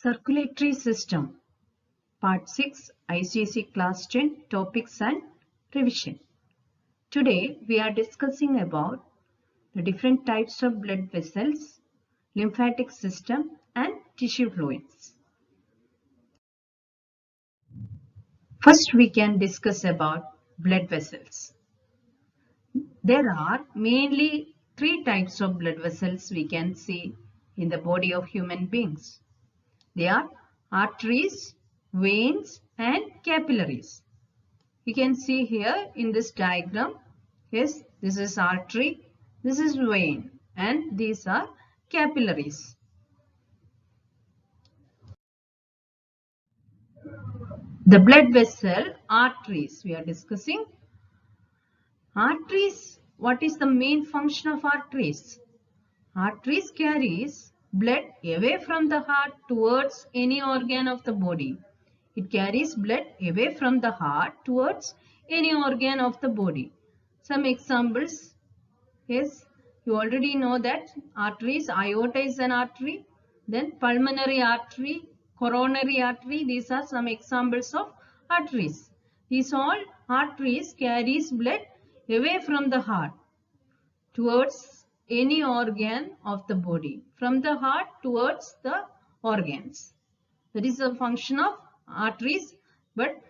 Circulatory system, Part 6, ICSE Class 10, Topics and Revision. Today we are discussing about the different types of blood vessels, lymphatic system and tissue fluids. First we can discuss about blood vessels. There are mainly three types of blood vessels we can see in the body of human beings. They are arteries, veins and capillaries. You can see here in this diagram, yes, this is artery, this is vein and these are capillaries. The blood vessel, arteries, we are discussing. Arteries, what is the main function of arteries? Arteries carries blood away from the heart towards any organ of the body. It carries blood away from the heart towards any organ of the body. Some examples, yes, you already know that arteries, aorta is an artery, then pulmonary artery, coronary artery, these are some examples of arteries. These all arteries carries blood away from the heart towards any organ of the body, from the heart towards the organs. That is the function of arteries, but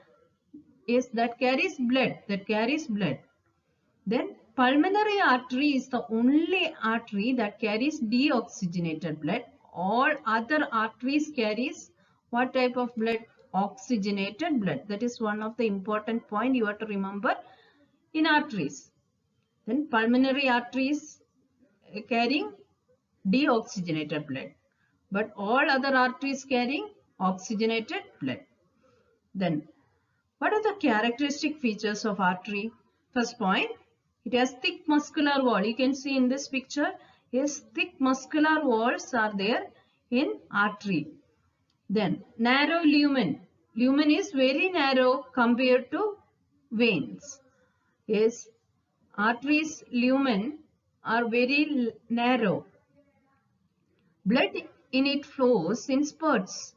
is that carries blood, Then pulmonary artery is the only artery that carries deoxygenated blood. All other arteries carries what type of blood? Oxygenated blood. That is one of the important point you have to remember in arteries. Then pulmonary arteries carrying deoxygenated blood, but all other arteries carrying oxygenated blood. Then what are the characteristic features of artery? First point, it has thick muscular wall. You can see in this picture, yes, thick muscular walls are there in artery. Then narrow lumen. Lumen is very narrow compared to veins. Yes, arteries lumen are very narrow. Blood in it flows in spurts.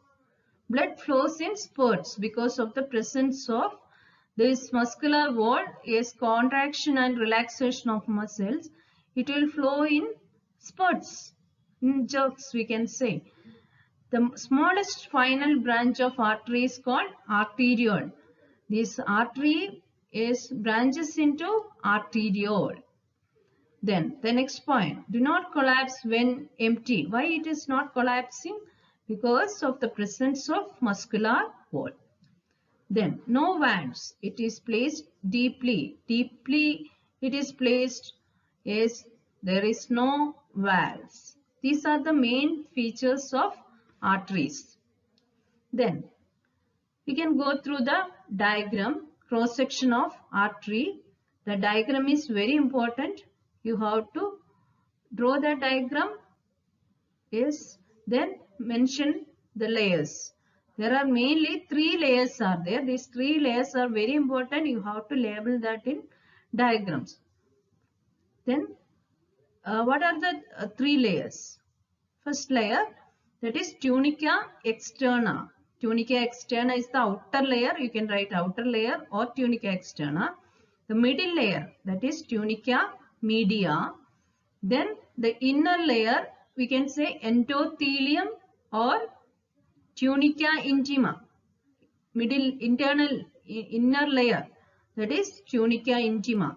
Blood flows in spurts because of the presence of this muscular wall, is contraction and relaxation of muscles. It will flow in spurts, in jerks we can say. The smallest final branch of artery is called arterial. This artery branches into arteriole. Then the next point, do not collapse when empty. Why it is not collapsing? Because of the presence of muscular wall. Then no valves. It is placed deeply. Deeply it is placed. Yes, there is no valves. These are the main features of arteries. Then we can go through the diagram, cross section of artery. The diagram is very important. You have to draw the diagram. Yes, then mention the layers. There are mainly three layers are there. These three layers are very important. You have to label that in diagrams. Then what are the three layers? First layer, that is tunica externa. Tunica externa is the outer layer. You can write outer layer or tunica externa. The middle layer, that is tunica media. Then the inner layer, we can say endothelium or tunica intima. Inner layer, that is tunica intima.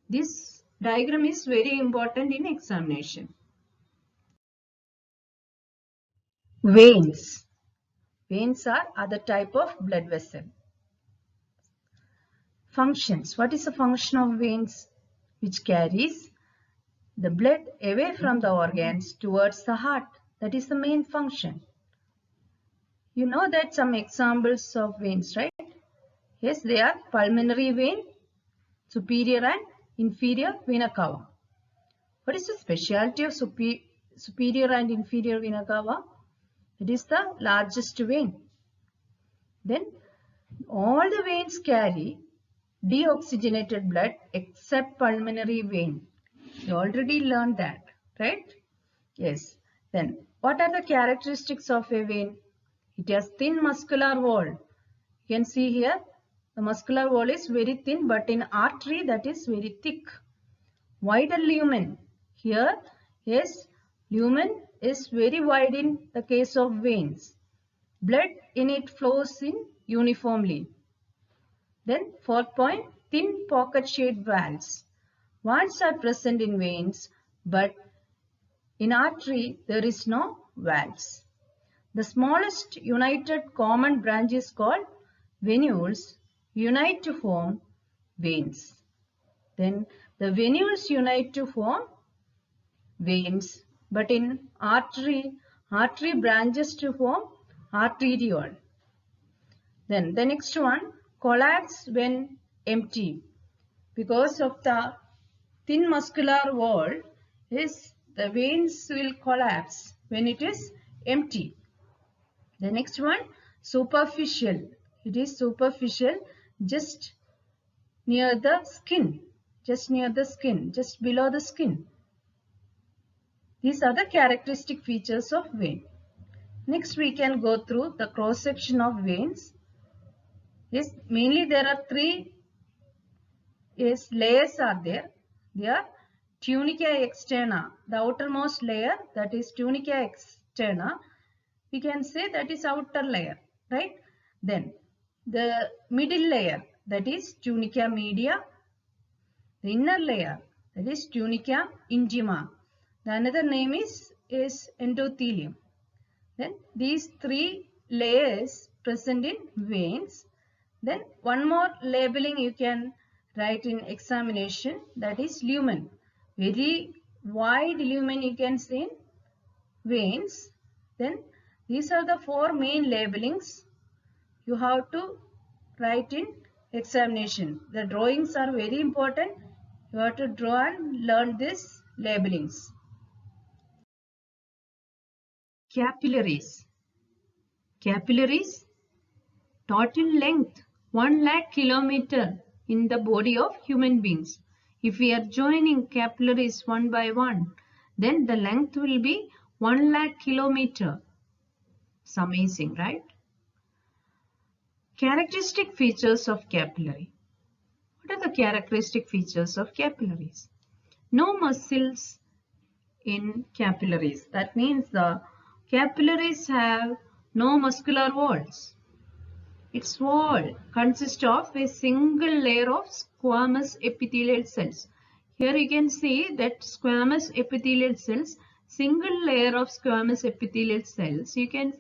This diagram is very important in examination. Veins. Veins are other type of blood vessel. Functions. What is the function of veins? Which carries the blood away from the organs towards the heart. That is the main function. You know that some examples of veins, right? Yes, they are pulmonary vein, superior and inferior vena cava. What is the specialty of superior and inferior vena cava? It is the largest vein. Then all the veins carry deoxygenated blood except pulmonary vein. You already learned that, right? Yes. Then What are the characteristics of a vein? It has thin muscular wall. You can see here the muscular wall is very thin, but in artery that is very thick. Wider lumen. Here, yes, lumen is very wide in the case of veins. Blood in it flows in uniformly. Then fourth point, thin pocket-shaped valves. Valves are present in veins, but in artery there is no valves. The smallest united common branch is called venules, unite to form veins. Then the venules unite to form veins, but in artery branches to form arterial. Then the next one, collapse when empty. Because of the thin muscular wall, the veins will collapse when it is empty. The next one, superficial. It is superficial, just near the skin, just below the skin. These are the characteristic features of vein. Next, we can go through the cross section of veins. Yes, mainly there are three layers are there. They are tunica externa, the outermost layer, that is tunica externa. We can say that is outer layer, right? Then the middle layer, that is tunica media. The inner layer, that is tunica intima. The another name is endothelium. Then these three layers present in veins. Then one more labeling you can write in examination, that is lumen. Very wide lumen you can see in veins. Then these are the four main labelings you have to write in examination. The drawings are very important. You have to draw and learn these labelings. Capillaries. Capillaries, total length 1 lakh kilometer in the body of human beings. If we are joining capillaries one by one, then the length will be 1 lakh kilometer. It's amazing, right? Characteristic features of capillary. What are the characteristic features of capillaries? No muscles in capillaries. That means the capillaries have no muscular walls. Its wall consists of a single layer of squamous epithelial cells. Here you can see that squamous epithelial cells, single layer of squamous epithelial cells. You can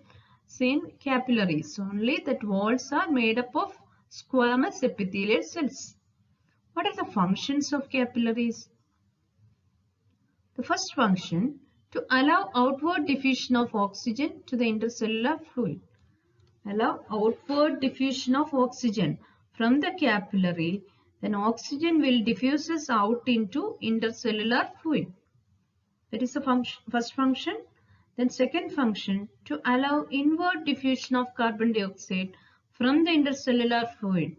see in capillaries only that walls are made up of squamous epithelial cells. What are the functions of capillaries? The first function, to allow outward diffusion of oxygen to the intercellular fluid. Allow outward diffusion of oxygen from the capillary, then oxygen will diffuse out into intercellular fluid. That is the first function. Then second function, to allow inward diffusion of carbon dioxide from the intercellular fluid.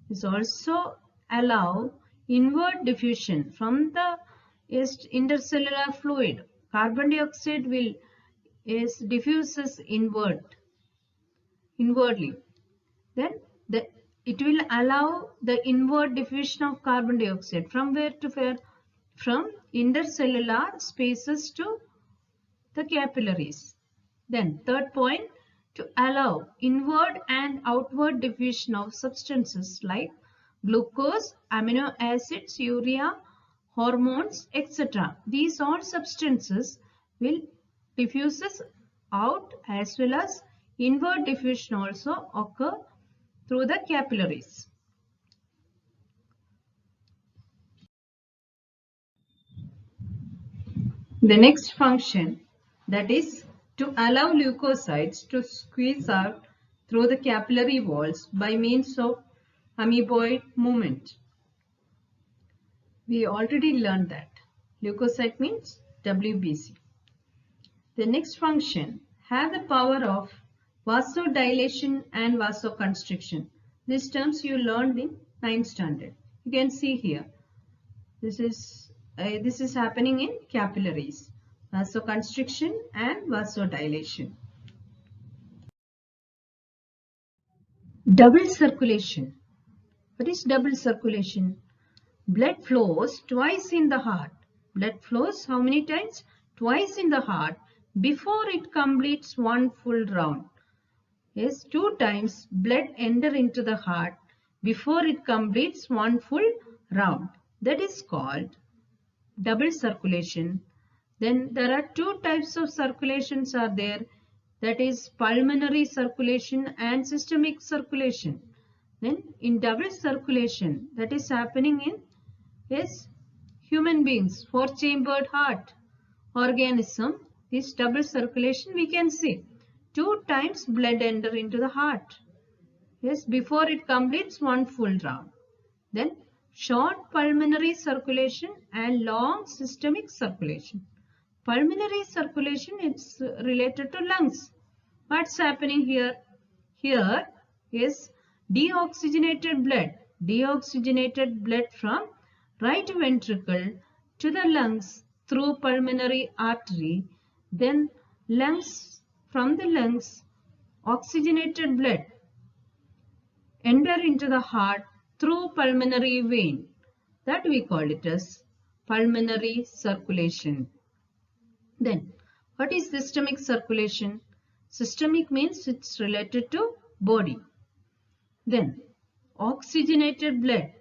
This also allow inward diffusion from the intercellular fluid. Carbon dioxide will diffuses inwardly. Then it will allow the inward diffusion of carbon dioxide from where to where? From intercellular spaces to the capillaries. Then third point, to allow inward and outward diffusion of substances like glucose, amino acids, urea, hormones, etc. These all substances will diffuse out, as well as inward diffusion also occur through the capillaries. The next function, that is to allow leukocytes to squeeze out through the capillary walls by means of amoeboid movement. We already learned that. Leukocyte means WBC. The next function, have the power of vasodilation and vasoconstriction. These terms you learned in 9th standard. You can see here. This is happening in capillaries. vasoconstriction and vasodilation. Double circulation. What is double circulation? Blood flows twice in the heart. Blood flows how many times? Twice in the heart before it completes one full round. Yes, 2 times blood enter into the heart before it completes one full round. That is called double circulation. Then there are 2 types of circulations are there. That is pulmonary circulation and systemic circulation. Then in double circulation, that is happening in human beings, 4-chambered heart organism. This double circulation we can see. 2 times blood enter into the heart. Yes, before it completes one full round. Then short pulmonary circulation and long systemic circulation. Pulmonary circulation is related to lungs. What's happening here? Here is deoxygenated blood. Deoxygenated blood from right ventricle to the lungs through pulmonary artery. Then from the lungs, oxygenated blood enter into the heart through pulmonary vein. That we call it as pulmonary circulation. Then, what is systemic circulation? Systemic means it's related to body. Then, oxygenated blood.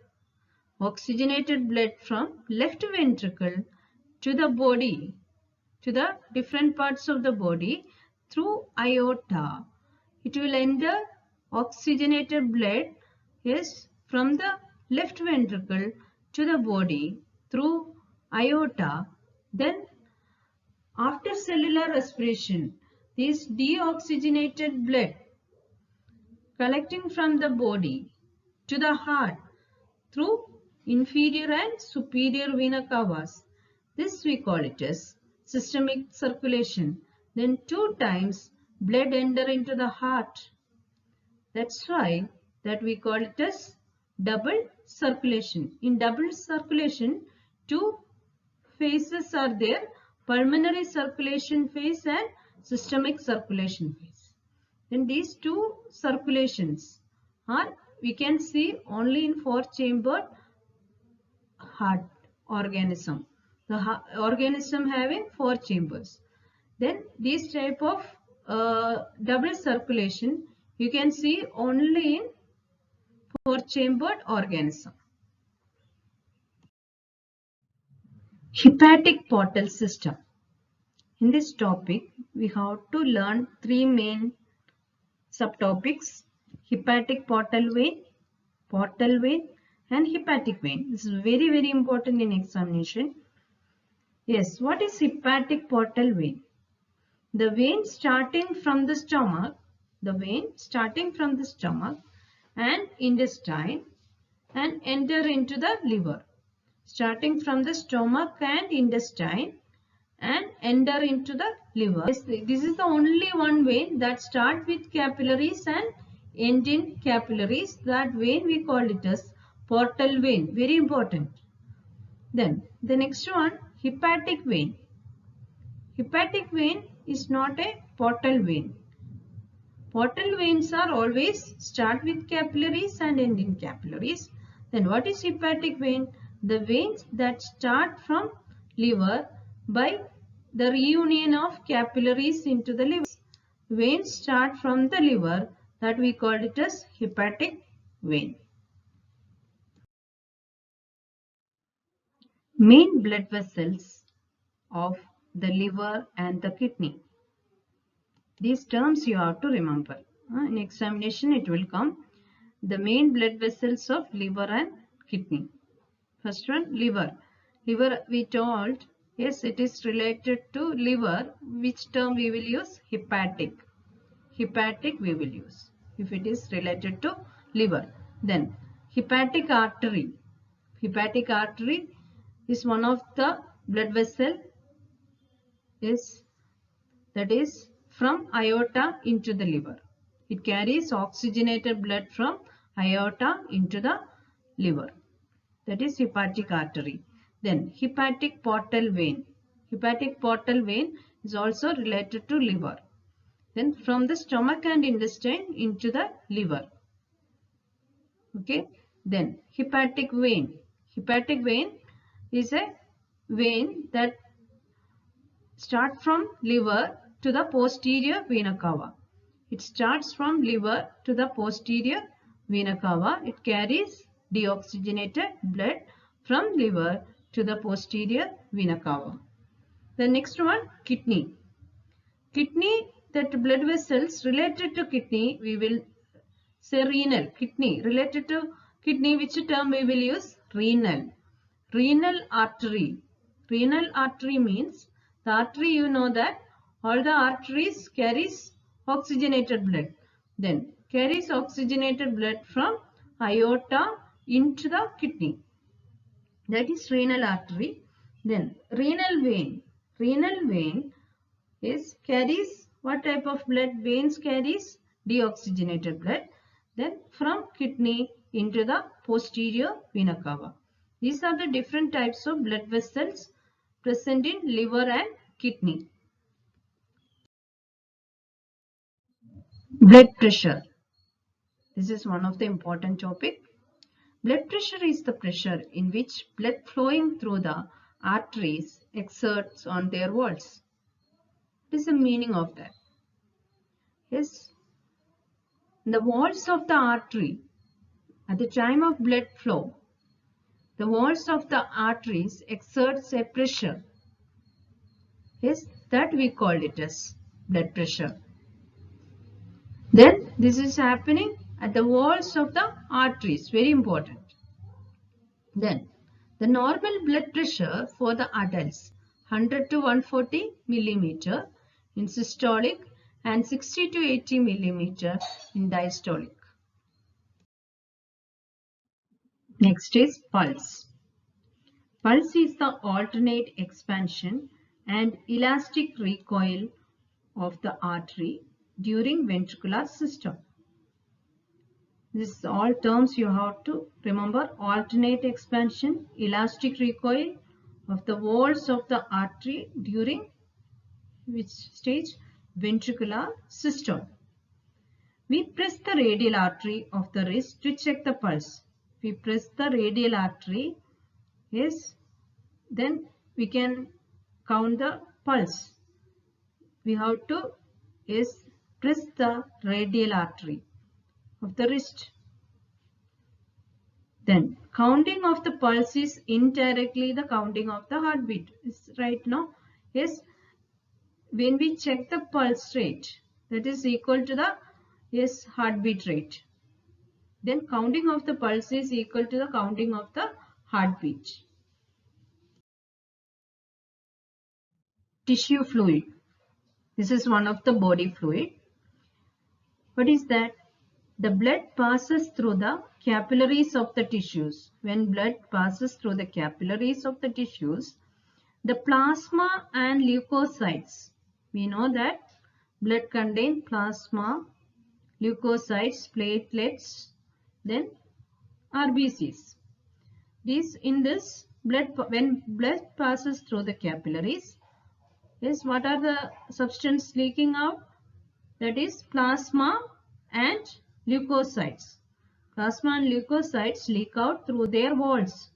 Oxygenated blood from left ventricle to the body, to the different parts of the body through aorta. It will enter oxygenated blood from the left ventricle to the body through aorta. Then after cellular respiration, this deoxygenated blood collecting from the body to the heart through inferior and superior vena cavas. This we call it as systemic circulation. Then 2 times blood enter into the heart. That's why that we call it as double circulation. In double circulation, 2 phases are there. Pulmonary circulation phase and systemic circulation phase. Then these 2 circulations are we can see only in 4-chambered heart organism. The organism having 4 chambers. Then this type of double circulation you can see only in 4-chambered organism. Hepatic portal system. In this topic, we have to learn 3 main subtopics: hepatic portal vein, and hepatic vein. This is very, very important in examination. Yes, what is hepatic portal vein? The vein starting from the stomach, and intestine and enter into the liver. Starting from the stomach and intestine and enter into the liver. This is the only one vein that starts with capillaries and end in capillaries. That vein we call it as portal vein. Very important. Then the next one, hepatic vein. Hepatic vein is not a portal vein. Portal veins are always start with capillaries and end in capillaries. Then what is hepatic vein? The veins that start from liver by the reunion of capillaries into the liver. Veins start from the liver, that we call it as hepatic vein. Main blood vessels of the liver and the kidney. These terms you have to remember. In examination it will come. The main blood vessels of liver and kidney. First one, liver. Liver we told, yes, it is related to liver. Which term we will use? Hepatic. Hepatic we will use if it is related to liver. Then hepatic artery. Hepatic artery is one of the blood vessel that is from aorta into the liver. It carries oxygenated blood from aorta into the liver. That is hepatic artery. Then hepatic portal vein. Hepatic portal vein is also related to liver. Then from the stomach and intestine into the liver. Okay. Then hepatic vein. Hepatic vein is a vein that starts from liver to the posterior vena cava. It starts from liver to the posterior vena cava. It carries deoxygenated blood from liver to the posterior vena cava. The next one, kidney. Kidney, that blood vessels related to kidney, we will say renal. Kidney, related to kidney, which term we will use? Renal. Renal artery. Renal artery means the artery, you know that all the arteries carries oxygenated blood. Then carries oxygenated blood from aorta into the kidney. That is renal artery. Then renal vein. Renal vein is carries what type of blood? Veins carries deoxygenated blood. Then from kidney into the posterior vena cava. These are the different types of blood vessels present in liver and kidney. Blood pressure. This is one of the important topic. Blood pressure is the pressure in which blood flowing through the arteries exerts on their walls. What is the meaning of that? Yes, the walls of the artery at the time of blood flow, the walls of the arteries exerts a pressure. Yes, that we call it as blood pressure. Then this is happening at the walls of the arteries, very important. Then the normal blood pressure for the adults 100 to 140 millimeter in systolic and 60 to 80 millimeter in diastolic. Next is pulse. Pulse is the alternate expansion and elastic recoil of the artery during ventricular system. These all terms you have to remember. Alternate expansion, elastic recoil of the walls of the artery during which stage? Ventricular systole. We press the radial artery of the wrist to check the pulse. We press the radial artery, yes, then we can count the pulse. We have to, yes, press the radial artery of the wrist. Then counting of the pulse is indirectly the counting of the heartbeat. Is right now? Yes. When we check the pulse rate, that is equal to the, yes, heartbeat rate. Then counting of the pulse is equal to the counting of the heartbeat. Tissue fluid. This is one of the body fluid. What is that? The blood passes through the capillaries of the tissues. When blood passes through the capillaries of the tissues, the plasma and leukocytes. We know that blood contains plasma, leukocytes, platelets, then RBCs. In this blood, when blood passes through the capillaries, yes, what are the substance leaking out? That is plasma and leukocytes. Plasma and leukocytes leak out through their walls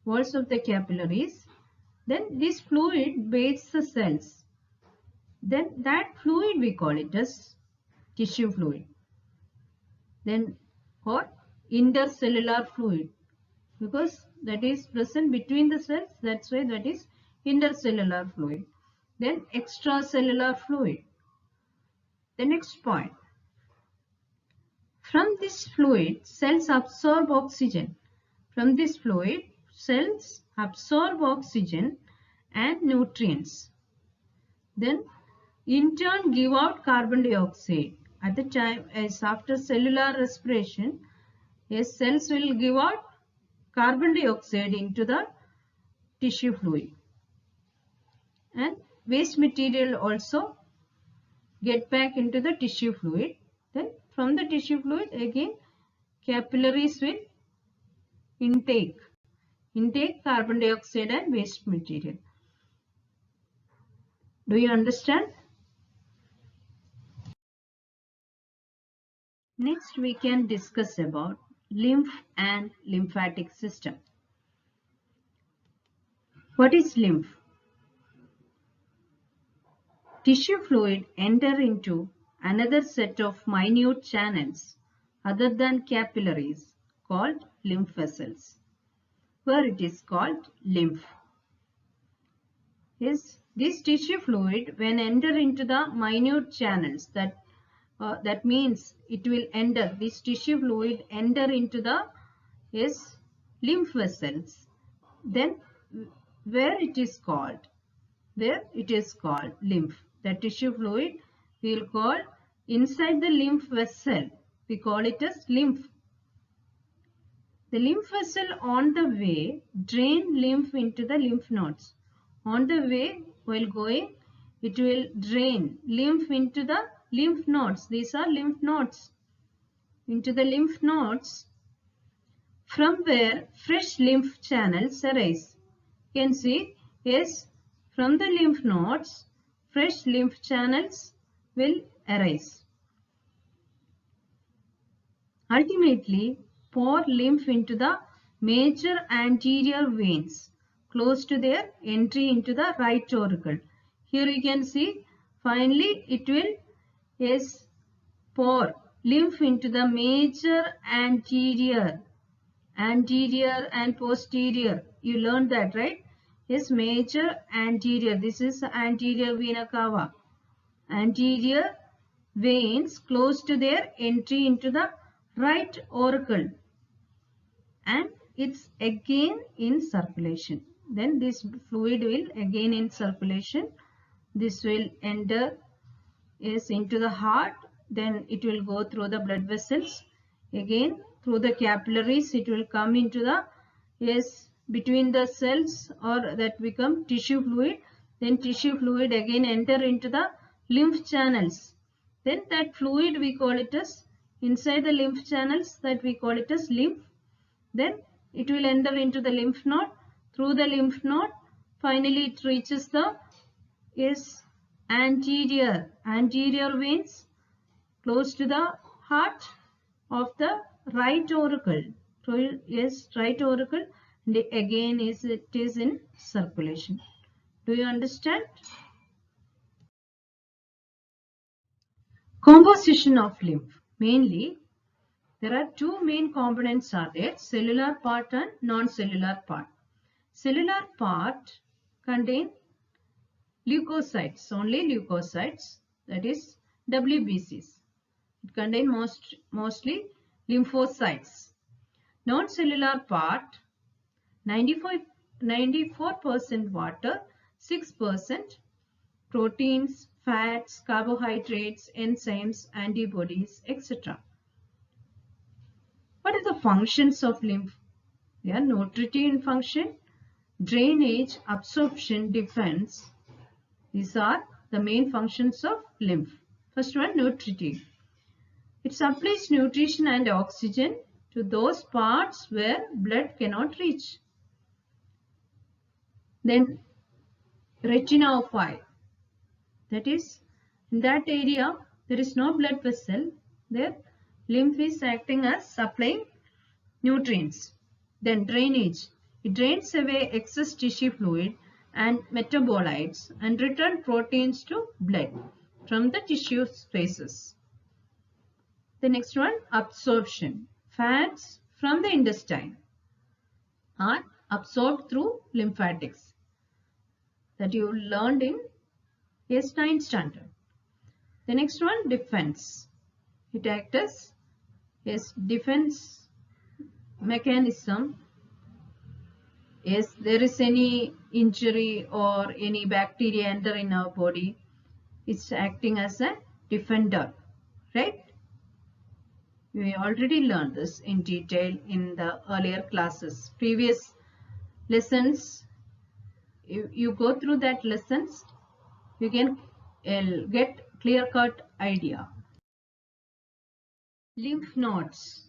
of the capillaries. Then this fluid bathes the cells. Then that fluid we call it as tissue fluid. Then or intercellular fluid, because that is present between the cells, that's why that is intercellular fluid. Then extracellular fluid. The next point. From this fluid, cells absorb oxygen. From this fluid, cells absorb oxygen and nutrients. Then in turn give out carbon dioxide. At the time, as after cellular respiration, yes, cells will give out carbon dioxide into the tissue fluid. And waste material also get back into the tissue fluid. Then from the tissue fluid again capillaries will intake carbon dioxide and waste material. Do you understand? Next, we can discuss about lymph and lymphatic system. What is lymph? Tissue fluid enter into another set of minute channels other than capillaries called lymph vessels, where it is called lymph. Yes, this tissue fluid when enter into the minute channels, that means it will enter, this tissue fluid enter into the lymph vessels, then where it is called lymph. The tissue fluid we will call inside the lymph vessel, we call it as lymph. The lymph vessel on the way drain lymph into the lymph nodes. On the way while going, it will drain lymph into the lymph nodes. These are lymph nodes. Into the lymph nodes, from where fresh lymph channels arise. You can see, yes, from the lymph nodes, fresh lymph channels will arise. Ultimately, pour lymph into the major anterior veins close to their entry into the right auricle. Here you can see, finally it will pour lymph into the major anterior and posterior. You learned that, right? Yes, major anterior. This is anterior vena cava. Anterior veins close to their entry into the right auricle, and it's again in circulation. Then this fluid will again in circulation. This will enter into the heart. Then it will go through the blood vessels. Again through the capillaries it will come into the between the cells, or that become tissue fluid. Then tissue fluid again enter into the lymph channels. Then that fluid we call it as inside the lymph channels, that we call it as lymph. Then it will enter into the lymph node. Through the lymph node, finally it reaches the anterior veins close to the heart of the right auricle. So right auricle, and again it is in circulation. Do you understand? Composition of lymph. Mainly, there are two main components are there, cellular part and non-cellular part. Cellular part contain leukocytes, only leukocytes, that is WBCs. It contains mostly lymphocytes. Non-cellular part, 94% water, 6% proteins, fats, carbohydrates, enzymes, antibodies, etc. What are the functions of lymph? They are nutritive function, drainage, absorption, defense. These are the main functions of lymph. First one, nutritive. It supplies nutrition and oxygen to those parts where blood cannot reach. Then retina of eye. That is, in that area there is no blood vessel. There lymph is acting as supplying nutrients. Then drainage. It drains away excess tissue fluid and metabolites and return proteins to blood from the tissue spaces. The next one, absorption. Fats from the intestine are absorbed through lymphatics, that you learned in 9th standard. The next one, defense. It acts as defense mechanism. Yes, there is any injury or any bacteria enter in our body, it's acting as a defender, right? We already learned this in detail in the earlier classes. Previous lessons, you go through that lessons, you can get clear-cut idea. Lymph nodes.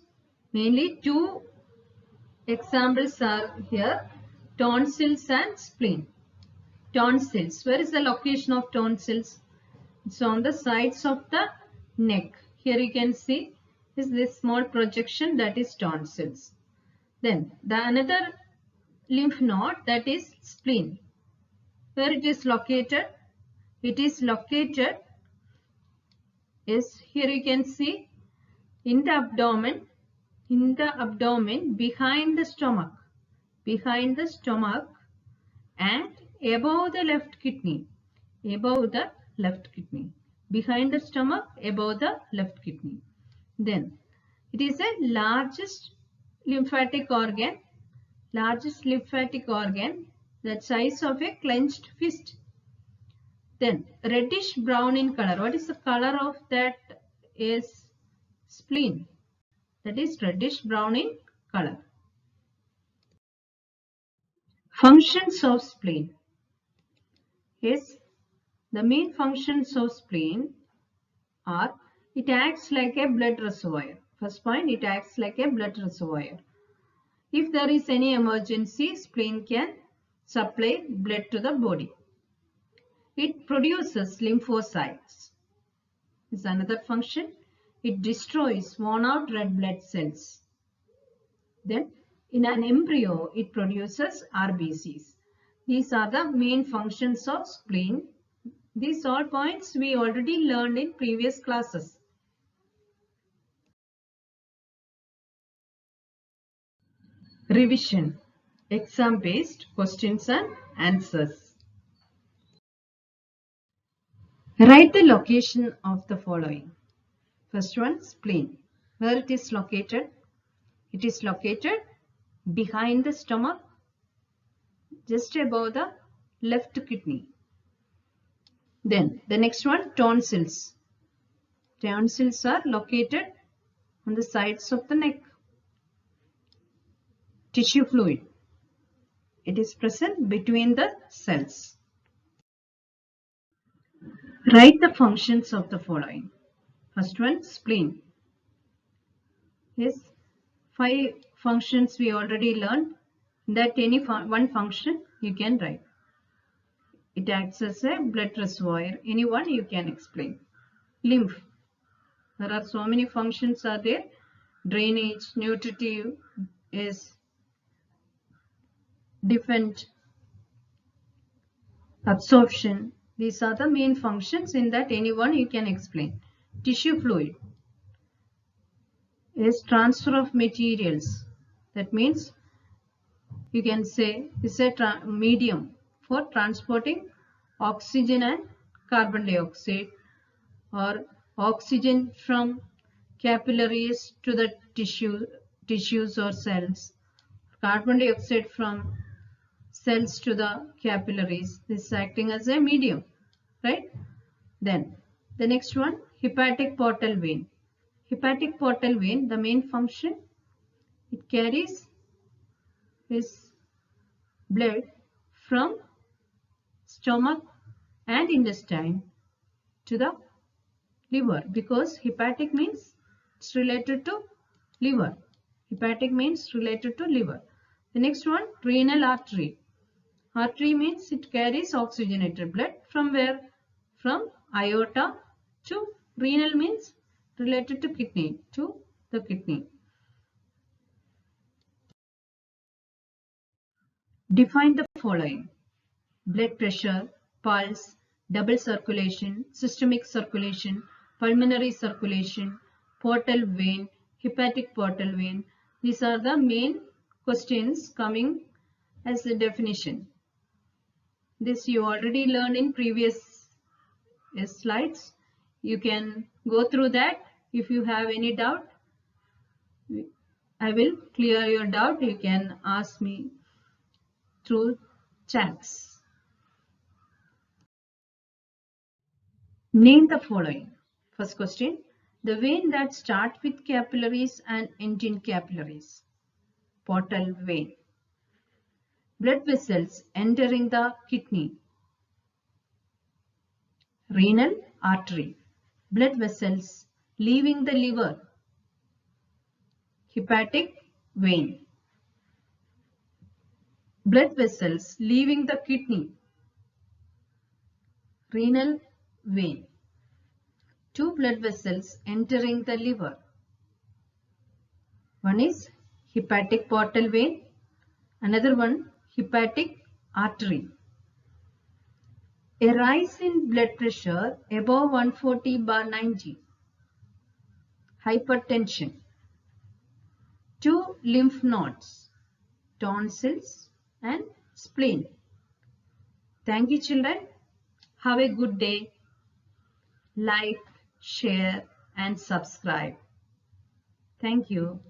Mainly two examples are here, tonsils and spleen. Tonsils. Where is the location of tonsils? It's on the sides of the neck. Here you can see is this small projection, that is tonsils. Then the another lymph node, that is spleen. Where it is located? It is located is here you can see in the abdomen, behind the stomach and above the left kidney, behind the stomach, above the left kidney. Then it is a largest lymphatic organ, that size of a clenched fist. Then reddish brown in color. What is the color of that? Is spleen. That is reddish brown in color. Functions of spleen. Yes, the main functions of spleen are it acts like a blood reservoir. First point, it acts like a blood reservoir. If there is any emergency, spleen can supply blood to the body. It produces lymphocytes. Is another function. It destroys worn out red blood cells. Then in an embryo, it produces RBCs. These are the main functions of spleen. These all points we already learned in previous classes. Revision. Exam-based questions and answers. Write the location of the following. First one, spleen. Where it is located? It is located behind the stomach, just above the left kidney. Then the next one, tonsils. Tonsils are located on the sides of the neck. Tissue fluid. It is present between the cells. Write the functions of the following. First one, spleen. Yes, 5 functions we already learned. That any one function you can write. It acts as a blood reservoir. Any one you can explain. Lymph. There are so many functions are there. Drainage, nutritive, is defend, absorption. These are the main functions. In that any one you can explain. Tissue fluid is transfer of materials. That means you can say is a medium for transporting oxygen and carbon dioxide, or oxygen from capillaries to the tissues or cells, carbon dioxide from cells to the capillaries. This is acting as a medium, right? Then the next one, hepatic portal vein. Hepatic portal vein, the main function, it carries this blood from stomach and intestine to the liver, because hepatic means it's related to liver. Hepatic means related to liver. The next one, renal artery. Artery means it carries oxygenated blood from where? From aorta to renal, means related to kidney, to the kidney. Define the following. Blood pressure, pulse, double circulation, systemic circulation, pulmonary circulation, portal vein, hepatic portal vein. These are the main questions coming as a definition. This you already learned in previous slides. You can go through that. If you have any doubt, I will clear your doubt. You can ask me through chats. Name the following. First question, the vein that starts with capillaries and ends in capillaries. Portal vein. Blood vessels entering the kidney. Renal artery. Blood vessels leaving the liver. Hepatic vein. Blood vessels leaving the kidney. renal vein, 2 blood vessels entering the liver. One is hepatic portal vein, another one hepatic artery. A rise in blood pressure above 140/90. Hypertension. 2 lymph nodes, tonsils and spleen. Thank you, children. Have a good day. Like, share and subscribe. Thank you.